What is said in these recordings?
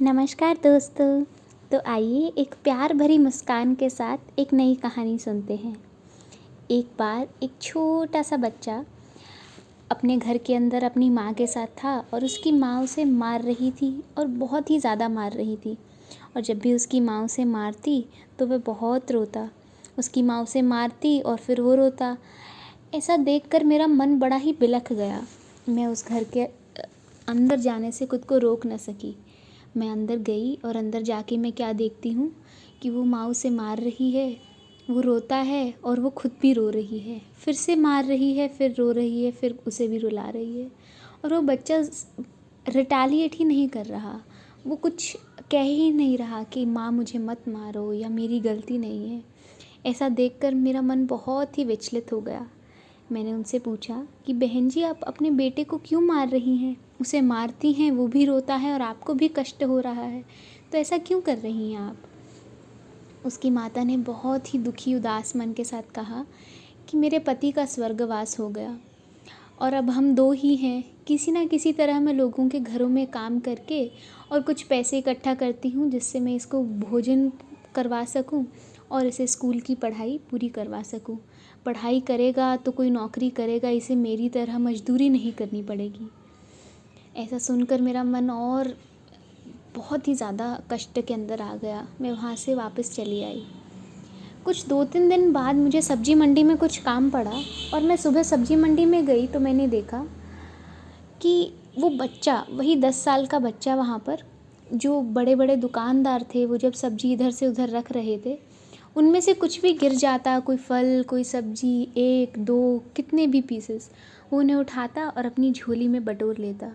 नमस्कार दोस्तों। तो आइए एक प्यार भरी मुस्कान के साथ एक नई कहानी सुनते हैं। एक बार एक छोटा सा बच्चा अपने घर के अंदर अपनी माँ के साथ था और उसकी माँ उसे मार रही थी और बहुत ही ज़्यादा मार रही थी। और जब भी उसकी माँ उसे मारती तो वह बहुत रोता। उसकी माँ उसे मारती और फिर वो रोता। ऐसा देखकर मेरा मन बड़ा ही बिलख गया। मैं उस घर के अंदर जाने से खुद को रोक न सकी। मैं अंदर गई और अंदर जाके मैं क्या देखती हूँ कि वो माँ उसे मार रही है, वो रोता है और वो खुद भी रो रही है। फिर से मार रही है, फिर रो रही है, फिर उसे भी रुला रही है। और वो बच्चा रिटेलिएट ही नहीं कर रहा, वो कुछ कह ही नहीं रहा कि माँ मुझे मत मारो या मेरी गलती नहीं है। ऐसा देखकर मेरा मन बहुत ही विचलित हो गया। मैंने उनसे पूछा कि बहन जी, आप अपने बेटे को क्यों मार रही हैं? उसे मारती हैं, वो भी रोता है और आपको भी कष्ट हो रहा है, तो ऐसा क्यों कर रही हैं आप? उसकी माता ने बहुत ही दुखी उदास मन के साथ कहा कि मेरे पति का स्वर्गवास हो गया और अब हम दो ही हैं। किसी ना किसी तरह मैं लोगों के घरों में काम करके और कुछ पैसे इकट्ठा करती हूँ जिससे मैं इसको भोजन करवा सकूँ और इसे स्कूल की पढ़ाई पूरी करवा सकूँ। पढ़ाई करेगा तो कोई नौकरी करेगा, इसे मेरी तरह मजदूरी नहीं करनी पड़ेगी। ऐसा सुनकर मेरा मन और बहुत ही ज़्यादा कष्ट के अंदर आ गया। मैं वहाँ से वापस चली आई। कुछ 2-3 दिन बाद मुझे सब्ज़ी मंडी में कुछ काम पड़ा और मैं सुबह सब्ज़ी मंडी में गई तो मैंने देखा कि वो बच्चा, वही 10 साल का बच्चा वहाँ पर, जो बड़े बड़े दुकानदार थे, वो जब सब्ज़ी इधर से उधर रख रहे थे, उनमें से कुछ भी गिर जाता, कोई फल, कोई सब्ज़ी, 1-2 कितने भी पीसेस, वो उन्हें उठाता और अपनी झोली में बटोर लेता।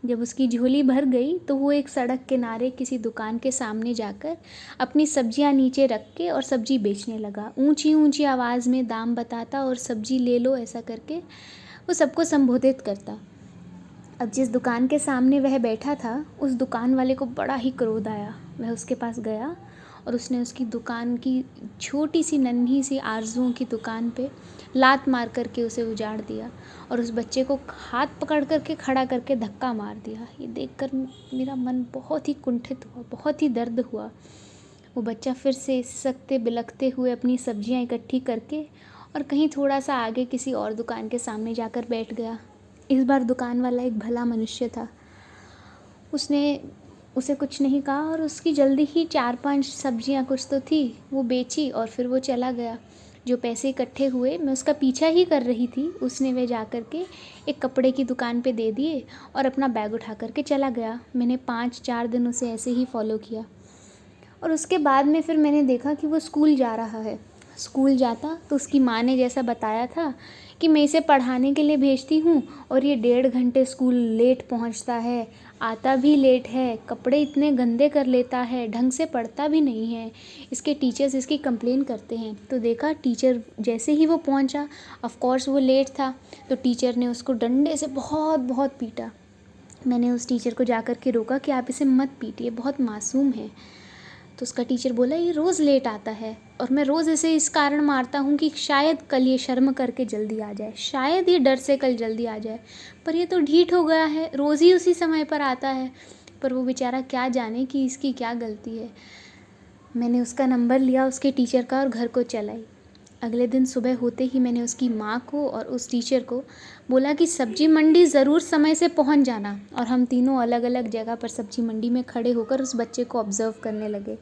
जब उसकी झोली भर गई तो वो एक सड़क किनारे किसी दुकान के सामने जाकर अपनी सब्जियां नीचे रख के और सब्जी बेचने लगा। ऊंची ऊंची आवाज़ में दाम बताता और सब्जी ले लो ऐसा करके वो सबको संबोधित करता। अब जिस दुकान के सामने वह बैठा था, उस दुकान वाले को बड़ा ही क्रोध आया। वह उसके पास गया और उसने उसकी दुकान की छोटी सी नन्ही सी आरज़ुओं की दुकान पे लात मार करके उसे उजाड़ दिया और उस बच्चे को हाथ पकड़ करके खड़ा करके धक्का मार दिया। ये देखकर मेरा मन बहुत ही कुंठित हुआ, बहुत ही दर्द हुआ। वो बच्चा फिर से सिसकते बिलखते हुए अपनी सब्जियां इकट्ठी करके और कहीं थोड़ा सा आगे किसी और दुकान के सामने जाकर बैठ गया। इस बार दुकान वाला एक भला मनुष्य था। उसने उसे कुछ नहीं कहा और उसकी जल्दी ही 4-5 सब्जियां कुछ तो थी वो बेची और फिर वो चला गया। जो पैसे इकट्ठे हुए, मैं उसका पीछा ही कर रही थी, उसने वह जा कर के एक कपड़े की दुकान पे दे दिए और अपना बैग उठा कर के चला गया। मैंने 5-4 दिन उसे ऐसे ही फॉलो किया और उसके बाद में फिर मैंने देखा कि वो स्कूल जा रहा है। स्कूल जाता तो उसकी माँ ने जैसा बताया था कि मैं इसे पढ़ाने के लिए भेजती हूँ और ये 1.5 घंटे स्कूल लेट पहुँचता है, आता भी लेट है, कपड़े इतने गंदे कर लेता है, ढंग से पढ़ता भी नहीं है, इसके टीचर्स इसकी कंप्लेन करते हैं। तो देखा, टीचर जैसे ही वो पहुँचा, ऑफ कोर्स वो लेट था, तो टीचर ने उसको डंडे से बहुत बहुत पीटा। मैंने उस टीचर को जा कर के रोका कि आप इसे मत पीटिए, बहुत मासूम है। तो उसका टीचर बोला, ये रोज़ लेट आता है और मैं रोज़ इसे इस कारण मारता हूँ कि शायद कल ये शर्म करके जल्दी आ जाए, शायद ये डर से कल जल्दी आ जाए, पर ये तो ढीठ हो गया है, रोज़ ही उसी समय पर आता है। पर वो बेचारा क्या जाने कि इसकी क्या गलती है। मैंने उसका नंबर लिया उसके टीचर का और घर को चल आई। अगले दिन सुबह होते ही मैंने उसकी माँ को और उस टीचर को बोला कि सब्जी मंडी ज़रूर समय से पहुँच जाना, और हम तीनों अलग अलग जगह पर सब्जी मंडी में खड़े होकर उस बच्चे को ऑब्ज़र्व करने लगे।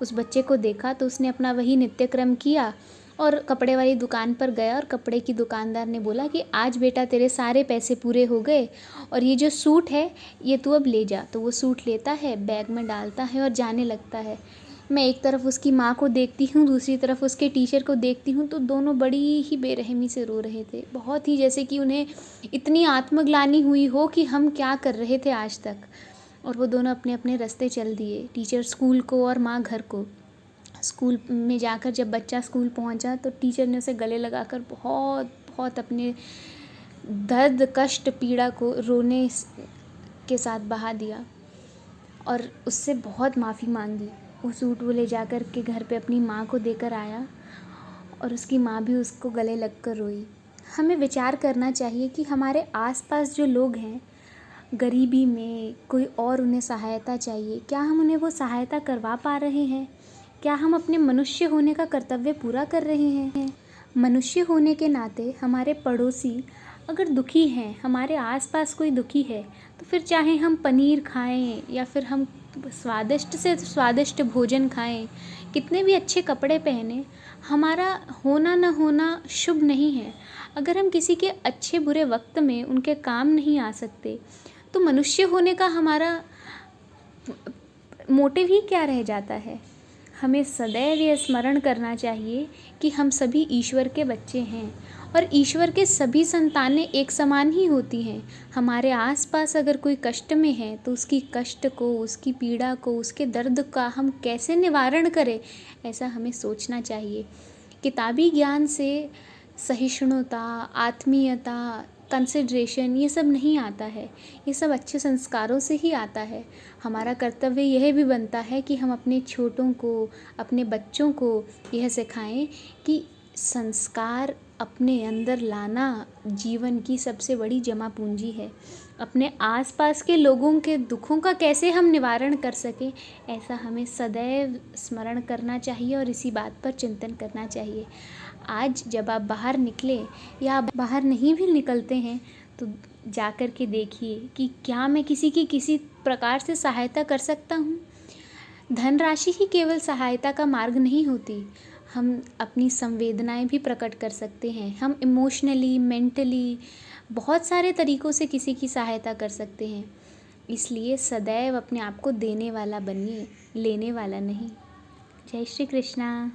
उस बच्चे को देखा तो उसने अपना वही नित्यक्रम किया और कपड़े वाली दुकान पर गया और कपड़े की दुकानदार ने बोला कि आज बेटा तेरे सारे पैसे पूरे हो गए और ये जो सूट है ये तू अब ले जा। तो वो सूट लेता है, बैग में डालता है और जाने लगता है। मैं एक तरफ उसकी माँ को देखती हूँ, दूसरी तरफ उसके टीचर को देखती हूँ, तो दोनों बड़ी ही बेरहमी से रो रहे थे, बहुत ही जैसे कि उन्हें इतनी आत्मग्लानि हुई हो कि हम क्या कर रहे थे आज तक। और वो दोनों अपने अपने रास्ते चल दिए, टीचर स्कूल को और माँ घर को। स्कूल में जाकर जब बच्चा स्कूल पहुँचा तो टीचर ने उसे गले लगाकर बहुत बहुत अपने दर्द, कष्ट, पीड़ा को रोने के साथ बहा दिया और उससे बहुत माफ़ी मांगी। वो सूट वो ले जाकर के घर पे अपनी माँ को देकर आया और उसकी माँ भी उसको गले लगकर रोई। हमें विचार करना चाहिए कि हमारे आसपास जो लोग हैं गरीबी में कोई और उन्हें सहायता चाहिए, क्या हम उन्हें वो सहायता करवा पा रहे हैं? क्या हम अपने मनुष्य होने का कर्तव्य पूरा कर रहे हैं? मनुष्य होने के नाते हमारे पड़ोसी अगर दुखी हैं, हमारे आसपास कोई दुखी है, तो फिर चाहे हम पनीर खाएं या फिर हम स्वादिष्ट से स्वादिष्ट भोजन खाएं, कितने भी अच्छे कपड़े पहने, हमारा होना न होना शुभ नहीं है। अगर हम किसी के अच्छे बुरे वक्त में उनके काम नहीं आ सकते, तो मनुष्य होने का हमारा मोटिव ही क्या रह जाता है? हमें सदैव ये स्मरण करना चाहिए कि हम सभी ईश्वर के बच्चे हैं और ईश्वर के सभी संतानें एक समान ही होती हैं। हमारे आसपास अगर कोई कष्ट में है तो उसकी कष्ट को, उसकी पीड़ा को, उसके दर्द का हम कैसे निवारण करें, ऐसा हमें सोचना चाहिए। किताबी ज्ञान से सहिष्णुता, आत्मीयता, कंसिडरेशन ये सब नहीं आता है। ये सब अच्छे संस्कारों से ही आता है। हमारा कर्तव्य यह भी बनता है कि हम अपने छोटों को, अपने बच्चों को यह सिखाएं कि संस्कार अपने अंदर लाना जीवन की सबसे बड़ी जमा पूंजी है। अपने आसपास के लोगों के दुखों का कैसे हम निवारण कर सकें, ऐसा हमें सदैव स्मरण करना चाहिए और इसी बात पर चिंतन करना चाहिए। आज जब आप बाहर निकलें या आप बाहर नहीं भी निकलते हैं, तो जा कर के देखिए कि क्या मैं किसी की किसी प्रकार से सहायता कर सकता हूँ। धनराशि ही केवल सहायता का मार्ग नहीं होती। हम अपनी संवेदनाएं भी प्रकट कर सकते हैं। हम इमोशनली, मेंटली बहुत सारे तरीक़ों से किसी की सहायता कर सकते हैं। इसलिए सदैव अपने आप को देने वाला बनिए, लेने वाला नहीं। जय श्री कृष्णा।